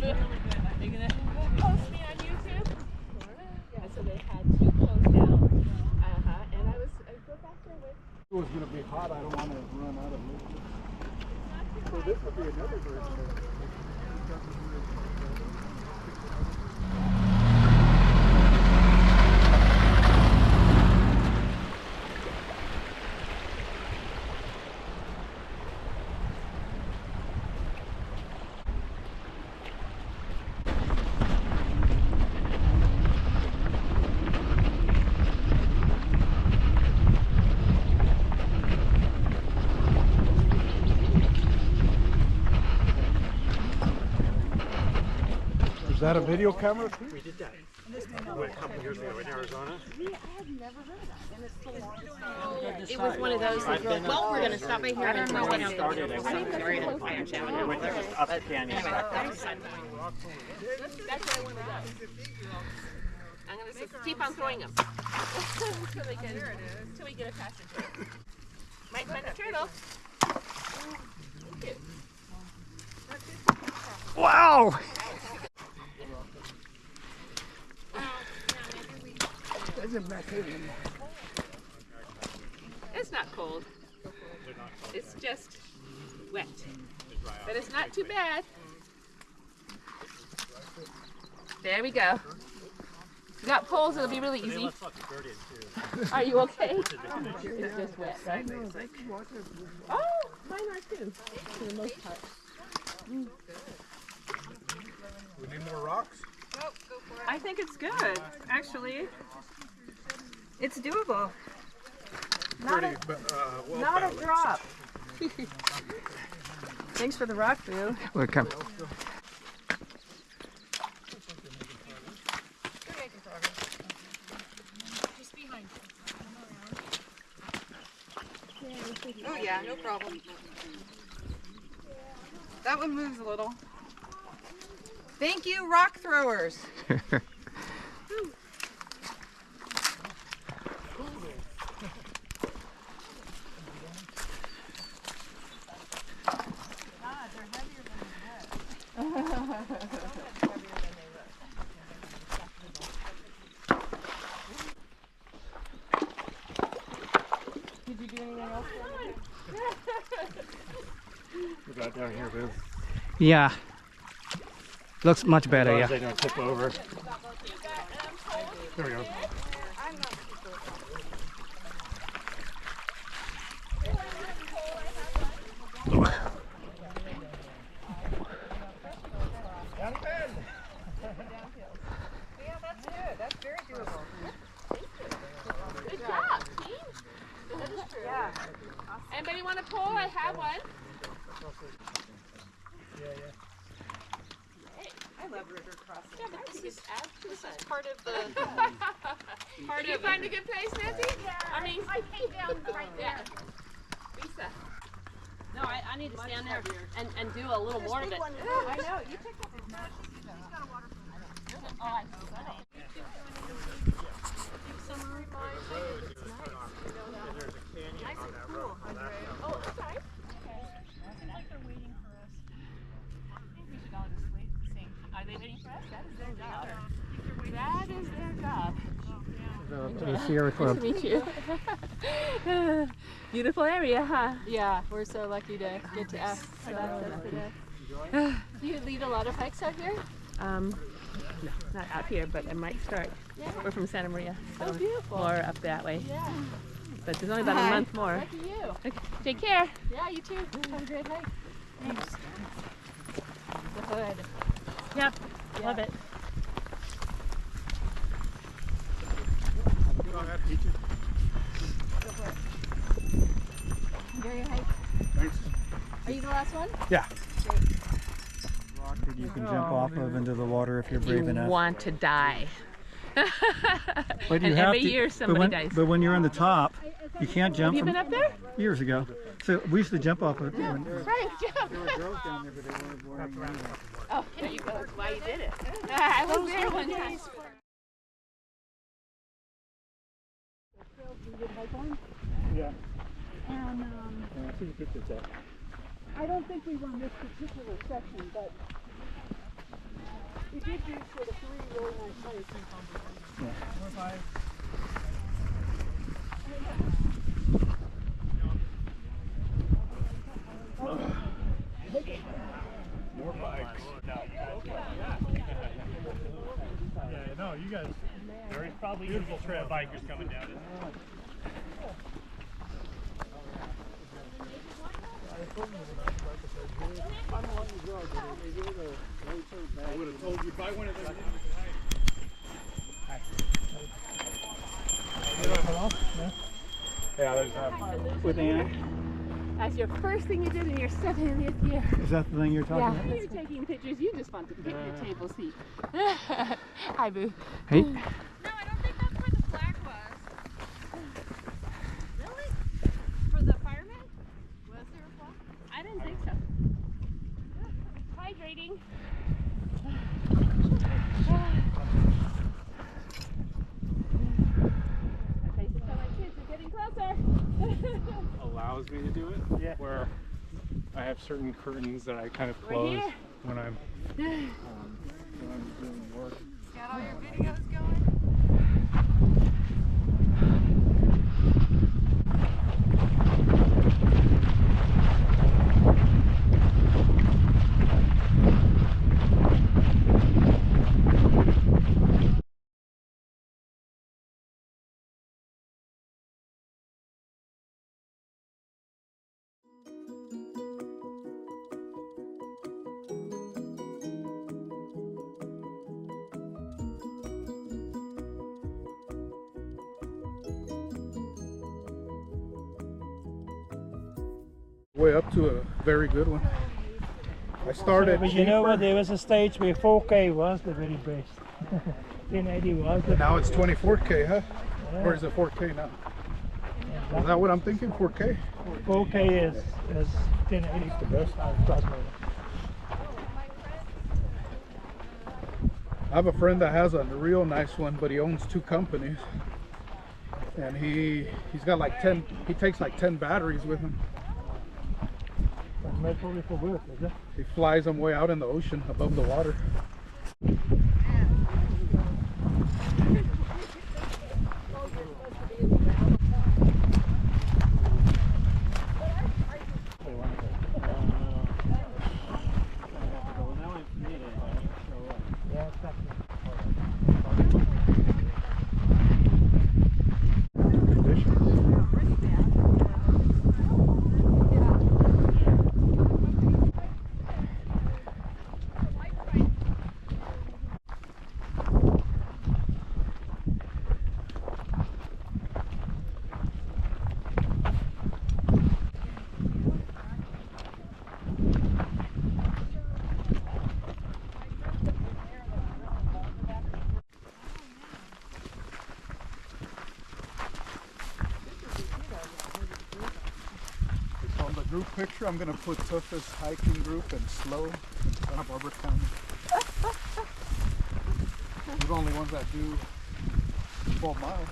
Are you gonna post me on YouTube? Yeah, so they had 2 poles down. And I go back there with. It was going to be hot. I don't want to run out of it. So this would be another version. Is that a video camera too? We did that a couple years ago in Arizona. I had never heard of that, and it's the longest time. It was one of those that go, well, we're going to stop right here. I don't know when it started. It went just up the canyon. That's what I want to do. I'm going to keep on throwing them until we get a passenger. Might find a turtle. Thank you. Wow! It's not cold. It's just wet. But it's not too bad. There we go. We got poles, it'll be really easy. Are you okay? It's just wet, right? Oh, mine are too, for the most part. We need more rocks? I think it's good, actually. It's doable. Not a drop. Thanks for the rock, Boo. Welcome. Oh yeah, no problem. That one moves a little. Thank you, rock throwers. Did you do anything else? We got down here, Boo. Yeah. Looks much better, As long yeah. as they don't tip over. There we go. Yeah, that's good. That's very doable. Good job, team. That is true. Yeah. Anybody want a pole? I have one. I love river crossing. Yeah, but this is Part of the. Did you find a good place, Nancy? Yeah. I mean, I came down right there. Lisa. No, I need to stand there and do a little more of it. I know. You picked up his match. Oh, I know. Nice and cool, Andre. Oh, that's right. Seems like they're waiting for us. I think we should all just wait and see. Are they waiting for us? That is their job. That is their job. The Sierra Club. Nice to meet you. Beautiful area, huh? Yeah, we're so lucky to get to ask that today. Do you lead a lot of hikes out here? No, not out here, but I might start. Yeah. We're from Santa Maria, so Oh, beautiful. more up that way. Yeah. But there's only about a month more. Lucky you. Okay, take care. Yeah, you too. Have a great hike. Thanks. The hood. Yep, love it. Go for it. Enjoy your hike. Thanks. Are you the last one? Yeah. Great. Rock that you can jump off of into the water if you're brave You enough. want to die. But you and have every to, year somebody dies. But when you're on the top, you can't jump. Have you from, been up there? Years ago. So we used to jump off of it. Frank, jump. There were girls down there, but they weren't boring anyway. Oh, there you go. That's why you did it. I was there one time. Yeah. And I see the pictures up. I don't think we run this particular section, but We did do sort of 3 really nice hikes. More bikes. Yeah, no, you guys. There is probably beautiful trail bikers coming down it. I would have told you buy one of them. Yeah, there's With Ann. That's your first thing you did in your 70th year. Is that the thing you're talking Yeah, you're taking pictures. You just want to pick your table seat. Hi, Boo. Hey. No, I don't think that's where the flag was. Really? For the firemen? Was there a flag? I didn't think so. Hydrating. Okay, so tell my kids we're getting closer. allows me to do it. Yeah. Where I have certain curtains that I kind of close when I'm doing work. Got all your videos going? Way up to a very good one. I started. But you know what? There was a stage where 4K was the very best. 1080 was. Now it's 24K, huh? Or is it 4K now? Is that what I'm thinking? 4K? 4K is 1080 is the best. Trust me. I have a friend that has a real nice one, but he owns 2 companies, and he's got like 10. He takes like 10 batteries with him. That's made probably for work, is it? He flies them way out in the ocean above the water. Yeah, exactly. So on the group picture, I'm gonna put toughest hiking group and slow in Santa Barbara County. We're the only ones that do 12 miles.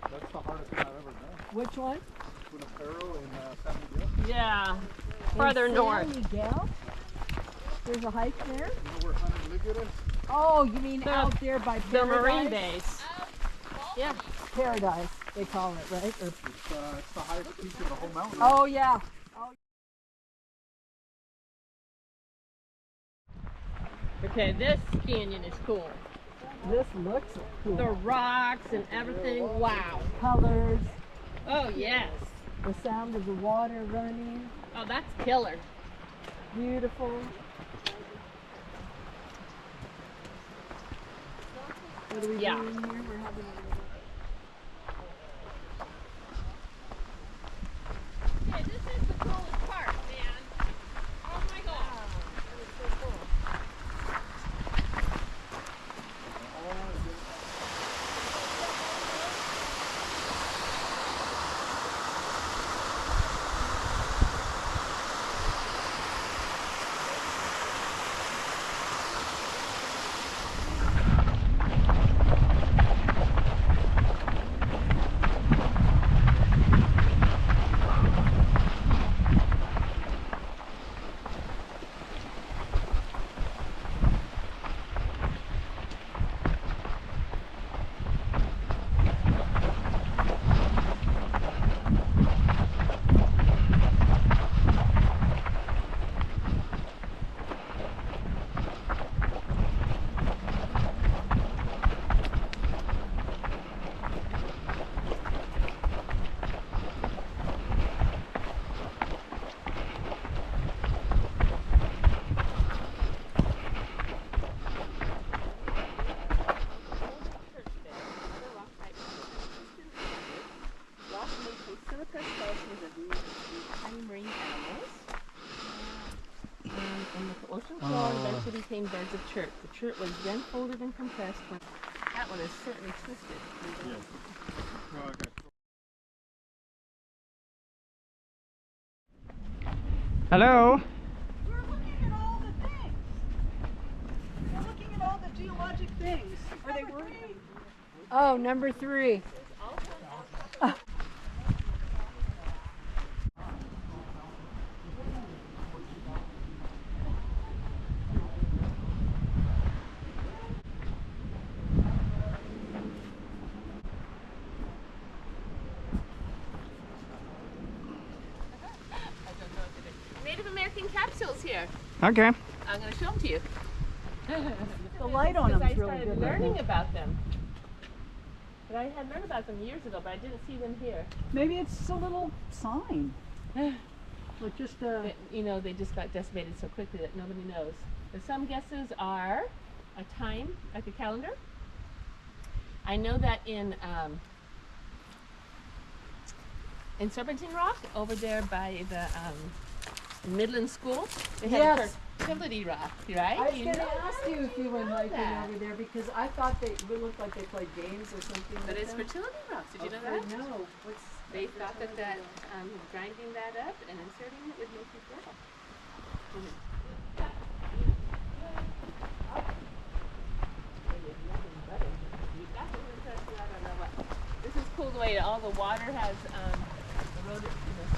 That's the hardest one I've ever done. Which one? Junipero in San Miguel. Yeah, farther north. San Miguel? There's a hike there? You know where Hunter Liggett is? Oh, you mean out there by The Paradise? marine base. Yeah. Paradise, they call it, right? Or- It's the highest peak of the whole mountain. oh, yeah. Okay, this canyon is cool. This looks cool. The rocks and everything. Wow. Colors, Oh, yes. the sound of the water running. Oh, that's killer. Beautiful. What are we Yeah. doing here? We're having a Okay, this is the coolest part, man. Oh my god. became birds of chert. The chert was then folded and compressed. When that one is certainly twisted. Yes. Well, I got Hello. We're looking at all the things. We're looking at all the geologic things. Are they working? Oh, number 3. Native American capsules here. Okay. I'm going to show them to you. The light on them Because is I really started good. learning about them. But I had learned about them years ago, but I didn't see them here. Maybe it's a little sign. Like just a... You know, they just got decimated so quickly that nobody knows. But some guesses are a time, like a calendar. I know that in Serpentine Rock, over there by the Midland School, they have Yes. a fertility rock, right? I was Do you going to know ask that? you if you went hiking that? over there because I thought they looked like they played games or something. But like it's that. fertility rocks. Did you know Okay, that? No. What's They thought that grinding that up and inserting it would make you fertile. This is cool the way all the water has eroded,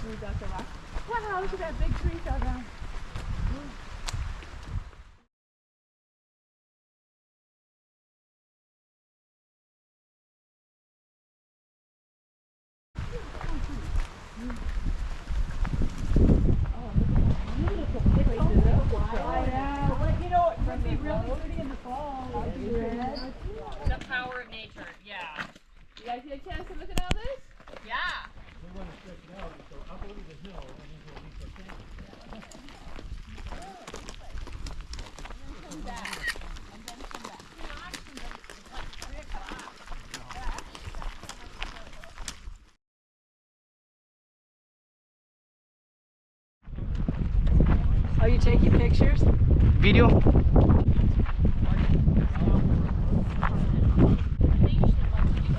smoothed out the rock. Wow, look at that big tree fell down. You know, it would be really pretty in the fall. The power of nature, yeah. You guys get a chance to look at all this? Yeah. Are you taking pictures? Video. They usually want to do